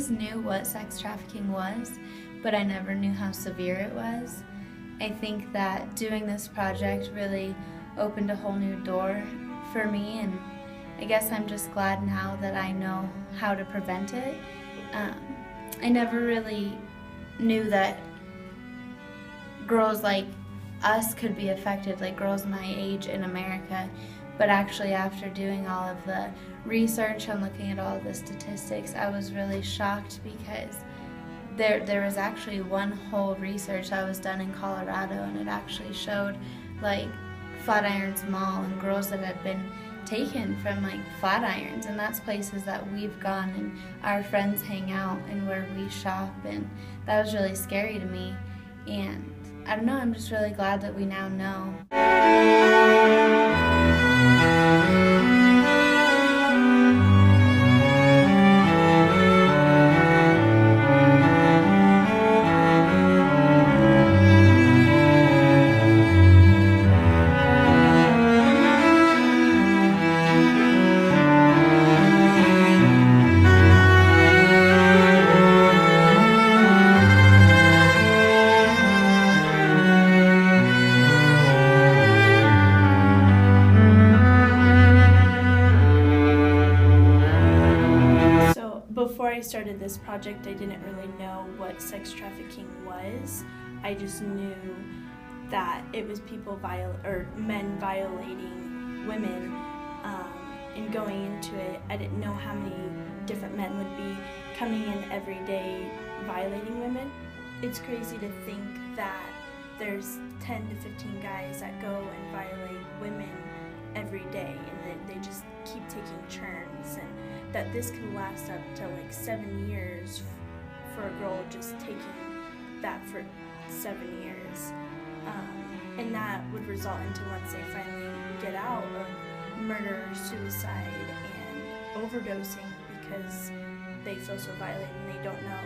always knew what sex trafficking was, but I never knew how severe it was. I think that doing this project really opened a whole new door for me, and I guess I'm just glad now that I know how to prevent it. I never really knew that girls like us could be affected, like girls my age in America, but actually after doing all of the research and looking at all of the statistics, I was really shocked because there was actually one whole research that was done in Colorado, and it actually showed like Flatirons Mall and girls that had been taken from like Flatirons, and that's places that we've gone and our friends hang out and where we shop, and that was really scary to me. And I don't know, I'm just really glad that we now know. Before I started this project, I didn't really know what sex trafficking was. I just knew that it was men violating women, and going into it, I didn't know how many different men would be coming in every day violating women. It's crazy to think that there's 10 to 15 guys that go and violate women every day, and they just keep taking turns, and that this could last up to like 7 years for a girl just taking that for 7 years. And that would result into, once they finally get out, of murder, suicide, and overdosing because they feel so violated and they don't know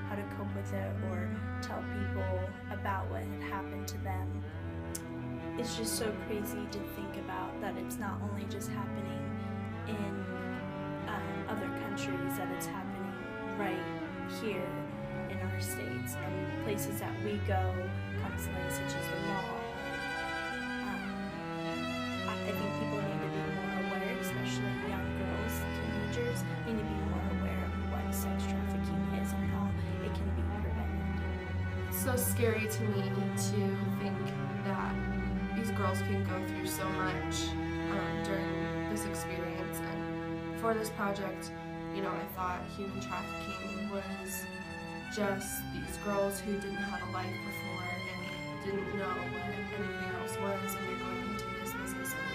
how to cope with it or tell people about what had happened to them. It's just so crazy to think about that it's not only just happening in other countries, that it's happening right here in our states and places that we go constantly, such as the mall. I think people need to be more aware, especially young girls, teenagers, need to be more aware of what sex trafficking is and how it can be prevented. It's so scary to me to think that these girls can go through so much during this experience. And for this project, you know, I thought human trafficking was just these girls who didn't have a life before and didn't know what anything else was, and you're going into this business and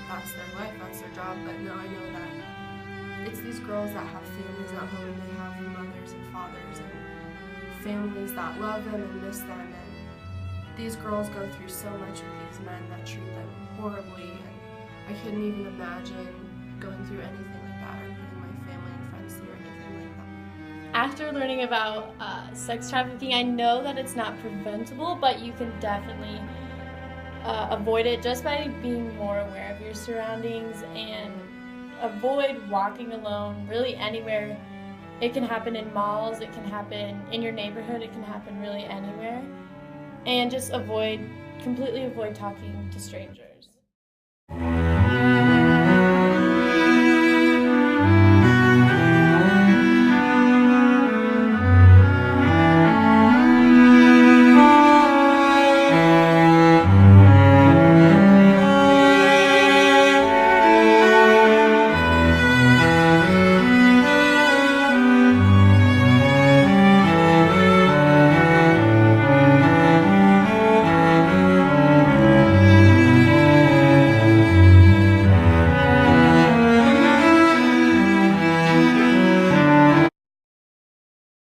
that's their life, that's their job. But no, I know that it's these girls that have families at home, they have mothers and fathers and families that love them and miss them, and these girls go through so much with these men that treat them horribly, and I couldn't even imagine going through anything like that or putting my family and friends through anything like that. After learning about sex trafficking, I know that it's not preventable, but you can definitely avoid it just by being more aware of your surroundings and avoid walking alone really anywhere. It can happen in malls, it can happen in your neighborhood, it can happen really anywhere. And just completely avoid talking to strangers.